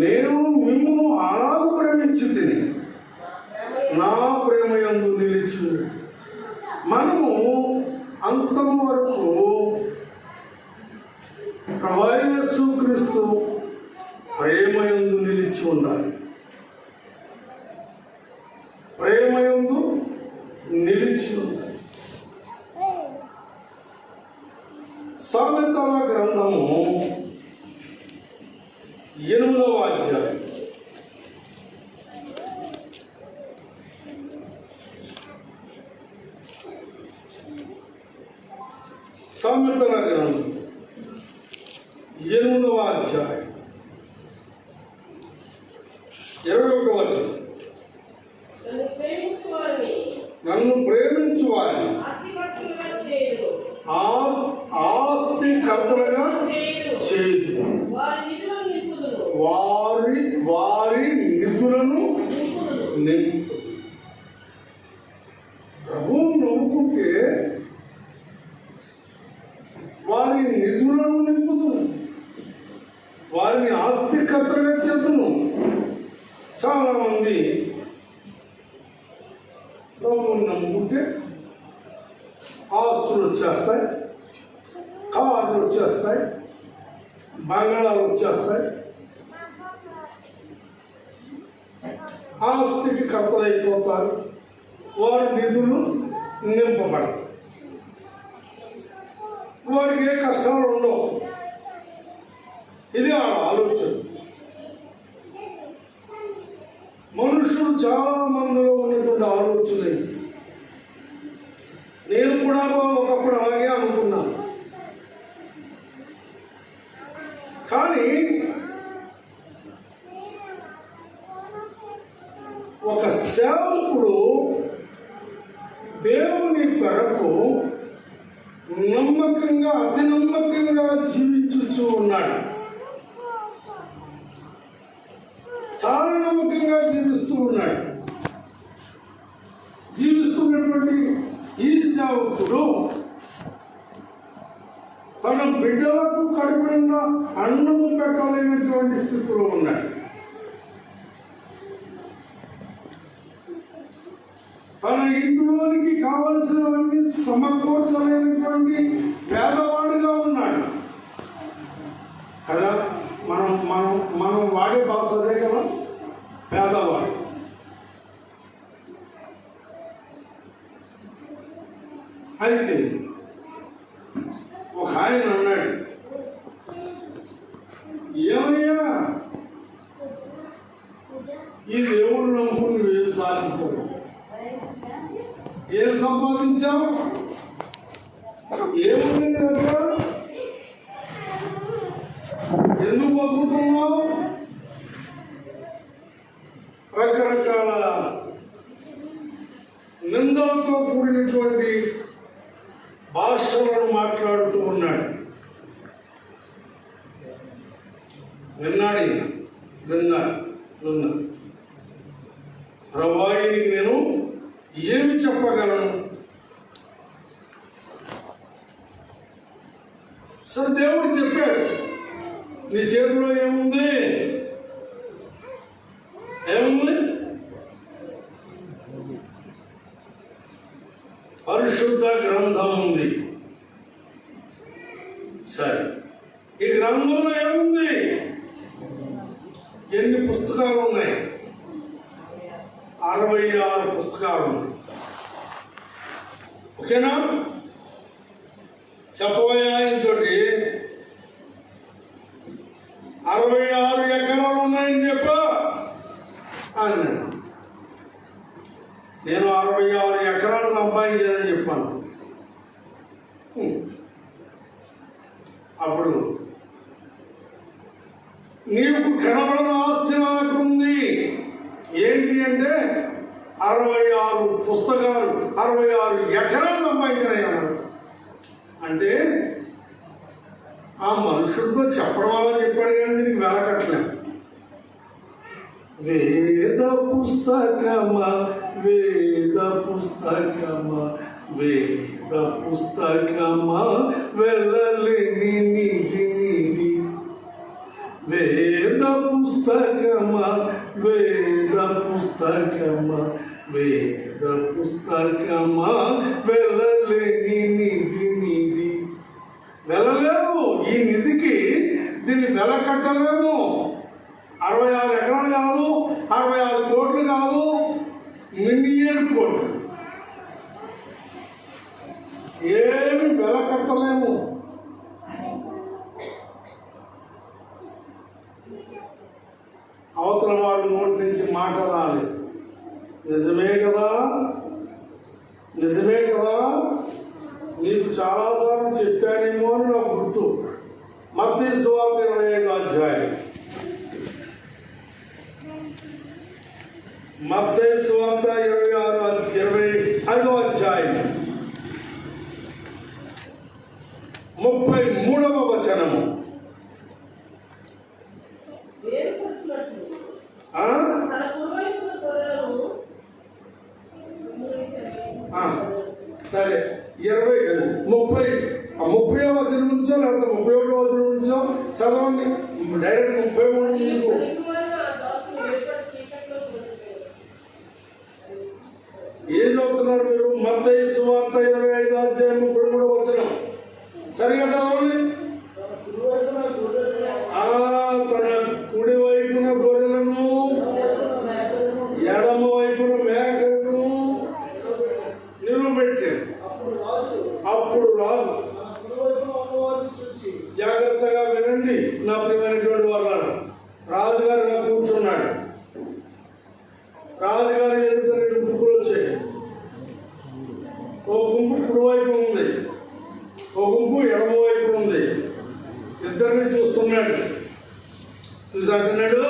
నేను మిమ్మును అలాగ ప్రేమించి తిని నా ప్రేమయందు నిలిచి. మనము అంతం వరకు ప్రభువైన యేసుక్రీస్తు ప్రేమయందు నిలిచి ఉండాలి. ప్రేమయందు నిలిచి ఉండాలి. సామెతల గ్రంథము 8వ అధ్యాయం సామెతల గ్రంథం 8వ అధ్యాయం 21వ వచనం. నన్ను ప్రేమించు వారిని ఆస్తి కర్తలుగా చేయదు, వారి నిధులను నింపు. ప్రభువు నమ్ముకుంటే వారి నిధులను నింపుదు, వారిని ఆస్తికర్తలుగా చేతును. చాలా మంది ప్రభువుని నమ్ముకుంటే ఆస్తులు వచ్చేస్తాయి, కార్లు వచ్చేస్తాయి, బంగాళాలు వచ్చేస్తాయి, ఆస్తికి కర్తలైపోతారు, వారి నిధులు నింపబడతాయి, వారికి ఏ కష్టాలు ఉండవు. ఇది ఆ ఆలోచన. మనుషులు చాలా మందిలో ఉన్నటువంటి ఆలోచన ఇది. నేను కూడా ఒకప్పుడు అలాగే అనుకున్నాను. కానీ ఒక సేవకుడు దేవుని కొరకు నమ్మకంగా అతి నమ్మకంగా జీవించుచూ ఉన్నాడు. చాలా నమ్మకంగా జీవిస్తూ ఉన్నాడు. జీవిస్తున్నటువంటి ఈ సేవకుడు తన బిడ్డలకు కడుపున అన్నము పెట్టలేనటువంటి స్థితిలో ఉన్నాడు. తన ఇంట్లోనికి కావలసినవన్నీ సమకూర్చలేనటువంటి పేదవాడుగా ఉన్నాడు కదా. మనం వాడే భాష అదే కదా, పేదవాడు. అయితే ఒక ఆయన అన్నాడు, ఏమయ్యా ఈ దేవుడు నమ్ముకుని నువ్వేం సాధించావు, ఏం సంపాదించావు, ఏముంది నీ దగ్గర, ఎందుకు బతుకుతున్నావు? రకరకాల నిందలతో కూడినటువంటి భాషలను మాట్లాడుతూ ఉన్నాడు. విన్నాడు. ప్రభువానికి నేను ఏమి చెప్పగలను? సరే, దేవుడు చెప్పాడు, నీ చేతిలో ఏముంది? పరిశుద్ధ గ్రంథం ఉంది. సరే, ఈ గ్రంథంలో ఏముంది? ఎన్ని పుస్తకాలు ఉన్నాయి? 66 పుస్తకాలు ఉన్నాయి. ఓకేనా? చెప్పబోయే ఇంతోటి 66 ఎకరాలు ఉన్నాయని చెప్పా అన్నాడు. నేను 66 ఎకరాలు సంపాదించానని చెప్పాను. అప్పుడు నీకు కనబడిన ఆస్తి నాకుంది. ఏంటి అంటే 66 పుస్తకాలు, 66 ఎకరాలు సంపాదించాను. అంటే ఆ మనుషులతో చెప్పడం వల్ల చెప్పాడు, కానీ దీనికి వెలకట్టలేము. వేద పుస్తకమా, వేద పుస్తకమా, వేద పుస్తకమా, వెళ్ళలేని నిధి నిధి. వేద పుస్తకమా, వేద పుస్తకమా, వేద పుస్తకమా, వెళ్ళలేని నిధి నిధి. వెళ్ళలేదు ఈ నిధికి, దీన్ని వెల కట్టలేము. 66 ఎకరాలు కాదు, 66 కోట్లు కాదు, మిలియన్ కోట్లు. ఏమి వెల కట్టలేము. అవతల వాడి నోటి నుంచి మాట రాలేదు. నిజమే కదా, నిజమే కదా. నీకు చాలాసార్లు చెప్పానేమో అని నాకు గుర్తు. మత్తయి సువార్త 25వ అధ్యాయం. మత్తయి సువార్త 25వ అధ్యాయం 33వ వచనము. సరే, 30వ వచనం నుంచో లేకపోతే 31వ వచనం నుంచో చదవండి. డైరెక్ట్ 33 మీకు ఏం చదువుతున్నారు మీరు? మత్తయి సువార్త 25వ అధ్యాయం 33వ వచనం సరిగా చదవండి. తన కుడి వైపున గొర్రెలను, ఎడమ వైపున మేకలను నిలువబెట్టాడు. అప్పుడు రాజు, జాగ్రత్తగా వినండి నా ప్రియమైనటువంటి వాళ్ళ, రాజుగారు ఇలా కూర్చున్నాడు. రాజుగారు ఎదుట 2 గుంపులు వచ్చాయి. ఓ గుంపు కుడివైపు ఉంది, ఓ గుంపు ఎడమ వైపు ఉంది. ఇద్దరిని చూస్తున్నాడు. చూసి అంటున్నాడు,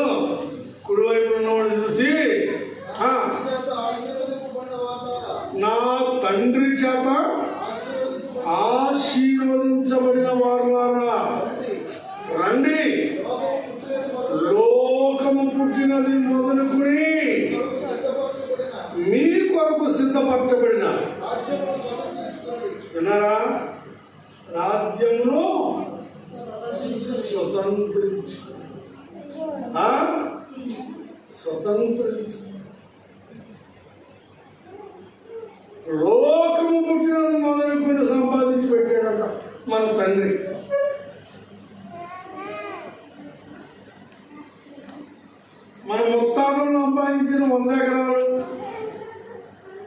కుడివైపు ఉన్నవాడిని చూసి, నా తండ్రి చేత ఆశీర్వదించబడిన వారులారా రండి, లోకము పుట్టినది మొదలుకొని మీ కొరకు సిద్ధపరచబడిన, విన్నారా, రాజ్యంలో స్వతంత్రించు. లోకము పుట్టినది మొదలుకొని సంపాదించి పెట్టాడట మన తండ్రి. మన ముత్తాతలు సంపాదించిన 100 ఎకరాలు,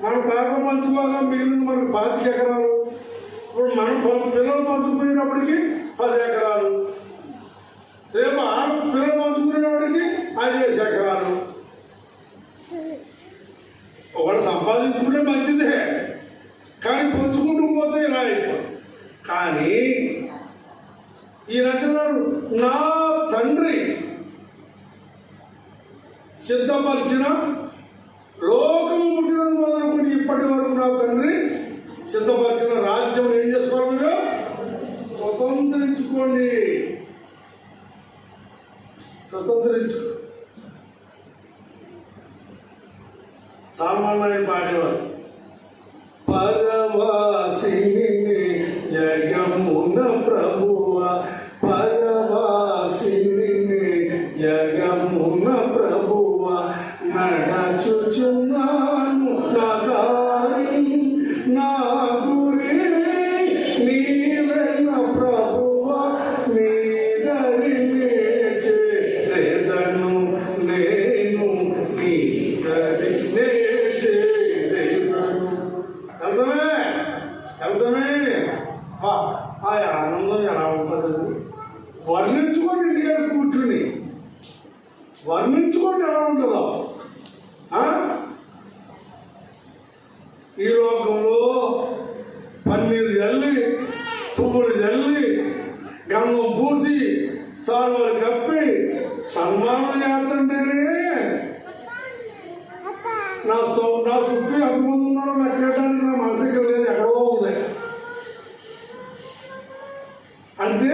మన తాత పంచుకోగా మిగిలిన మనకు 25 ఎకరాలు. ఇప్పుడు మనం పిల్లలు పంచుకునేటప్పటికి 10 ఎకరాలు, రేపు పిల్లలు పంచుకునేటప్పటికి 5 ఎకరాలు. ఒకటి సంపాదించుకుంటే మంచిదే, కానీ పంచుకుంటూ పోతే ఇలా అయిపోయి. కానీ ఈయన అంటున్నాడు, నా తండ్రి సిద్ధపరిచిన, లోకము పుట్టినది మొదలుకొని ఇప్పటి వరకు నా తండ్రి సిద్ధపరిచిన రాజ్యం ఏం చేసుకోవాలి? మీరు స్వతంత్రించుకోండి. స్వతంత్రించుకో. సామాన్య పాడేవారు, పరవాసిని జగమున ప్రభువ, పరవాసిని జగమున ప్రభువ, నడచుచున్నాను నా దారి నా గురి నీవెన్న ప్రభువ, నీ దరినే చేరెదను నేను, నీ దరినే చేరెదను. వెళ్తామే ఆ ఆనందం ఎలా ఉంటుందండి? వర్ణించుకోండి. ఇంటికాడ కూర్చుని వర్ణించుకోండి ఎలా ఉంటుందో. ఈ లోకంలో పన్నీరు జల్లి, పువ్వులు జల్లి, గంధం పూసి, సాల్వలు కప్పి సన్మానం చేస్తుంటేనే నా చుట్టూ ఎంతమంది ఉన్నారో లెక్కడానికి నా మనసుకి లేదు, ఎక్కడో ఉంది. అంటే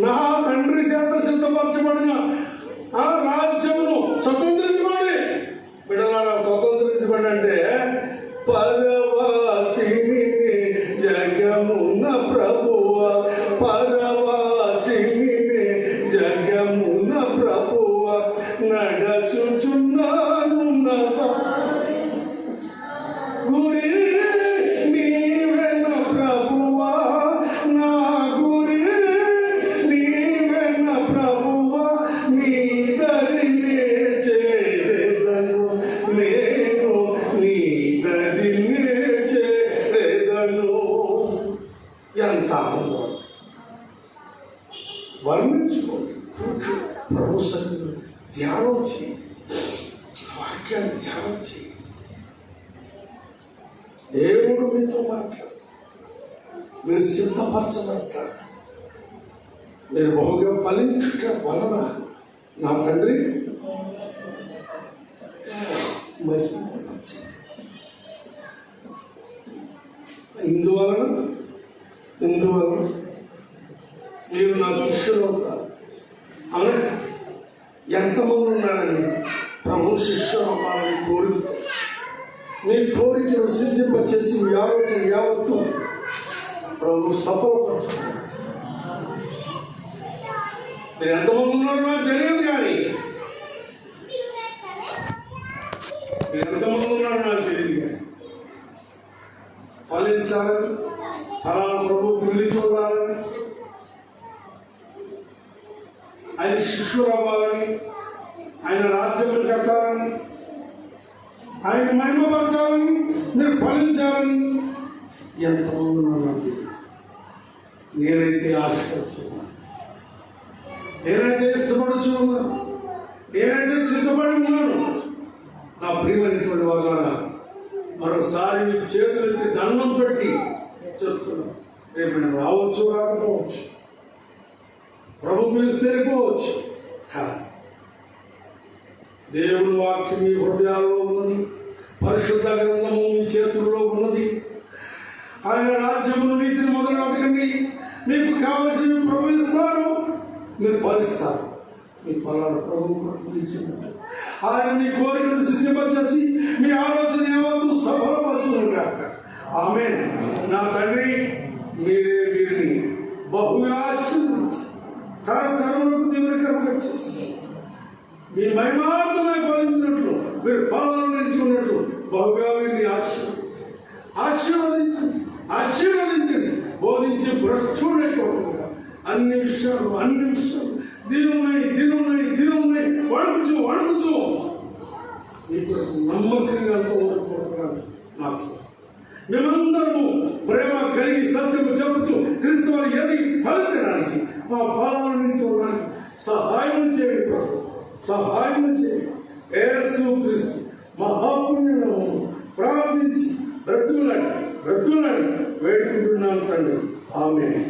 నా తండ్రి చేత సిద్ధపరచబడిన ఆ రాజ్యమును స్వతంత్రించుకోండి. బిడ్డలారా, స్వతంత్రించుకోండి అంటే పరవాసిని జగమున ప్రభువ, పరవాసిని జగమున ప్రభువ, నడచుచున్నాను నా గురి నీవెన ప్రభువ, నా గురి నీవెన ప్రభువ, నీ దరినే చేరెదను నేను, నీ దరినే చేరెదను. ఎంత ఆనందం! వర్ణించుకోండి. కూర్చొని ప్రభు సన్నిధిలో ధ్యానం చేయి, వాక్యాన్ని ధ్యానం చేయి. దేవుడు మీతో మాట్లాడు. మీరు సిద్ధపరచబడతారు. మీరు బహుగా ఫలించుట వలన నా తండ్రి మహిమపరచాడు. ఇందువలన మీరు నా శిష్యులు అవుతారు. అవునా? ఎంతమంది ఉన్నారండి ప్రభు శిష్యులు అవ్వాలని కోరికతో? మీ కోరికను సిద్ధింపచేసి మీ ఆలోచన యావత్తు ప్రభు సఫలపరచుకున్నారు. మీరు ఎంతమంది ఉన్నారో నాకు తెలియదు, కానీ మీరు ఎంతమంది ఉన్నారో నాకు తెలియదు. కానీ ఫలించాలని, ఫలాలు ప్రభు పిల్లి చూడాలని, ఆయన శిష్యులు అవ్వాలని, ఆయన రాజ్యం కట్టాలని, ఆయన మహిమపరచాలని, మీరు ఫలించాలని ఎంతమంది నాకు తెలియదు. నేనైతే ఆశపడుతున్నాను, నేనైతే ఇష్టపడుచున్నాను, నేనైతే సిద్ధపడి ఉన్నాను. నా ప్రియమైనటువంటి వాళ్ళ మరొకసారి మీకు చేతులెత్తి దండం పెట్టి చెప్తున్నాను, రేపు నేను రావచ్చు, రాకపోవచ్చు, ప్రభు మీరు తెలియకపోవచ్చు. కాదు, దేవుని వాక్యం మీ హృదయాల్లో ఉన్నది, పరిశుద్ధ గ్రంథము మీ చేతుల్లో ఉన్నది. ఆయన రాజ్యమును నీతిని మొదలు వెతకండి, మీకు కావలసినవి ప్రభు ఇస్తారు, మీరు ఫలిస్తారు. మీ ఫలాలు ప్రభు ప్రకటించినట్టు ఆయన మీ కోరికను సిద్ధింపచేసి మీ ఆలోచన ఏమవుతూ సఫలపరచుగాక. ఆమేన్. నా తండ్రి, మీరే వీరిని బహుగా ఆశీర్వదించి తరతరములకు దేవుని కృప చేసి మీ మహిమార్థమై ఫలించినట్లు, మీరు ఫలాలు నేర్చుకున్నట్లు బహుగా వీరిని ఆశీర్వదించండి. బోధించి భ్రష్టుడైపోకుండా అన్ని విషయాలు దీనున్నాయి వణుకుచు మీకు నమ్మకంగా ఉండకపోతున్నాను. నాకు మేమందరము ప్రేమ కలిగి సత్యము చెప్పచ్చు క్రీస్తు వారు ఏది ఫలించడానికి, మా ఫలాల నుంచి ఉండడానికి సహాయం చేయండి ప్రభు, సహాయం చేయండి. యేసు క్రీస్తు మహాపుణ్యము ప్రార్థించి బ్రతుకులాడి వేడుకుంటున్నాను తండ్రి. ఆమేన్.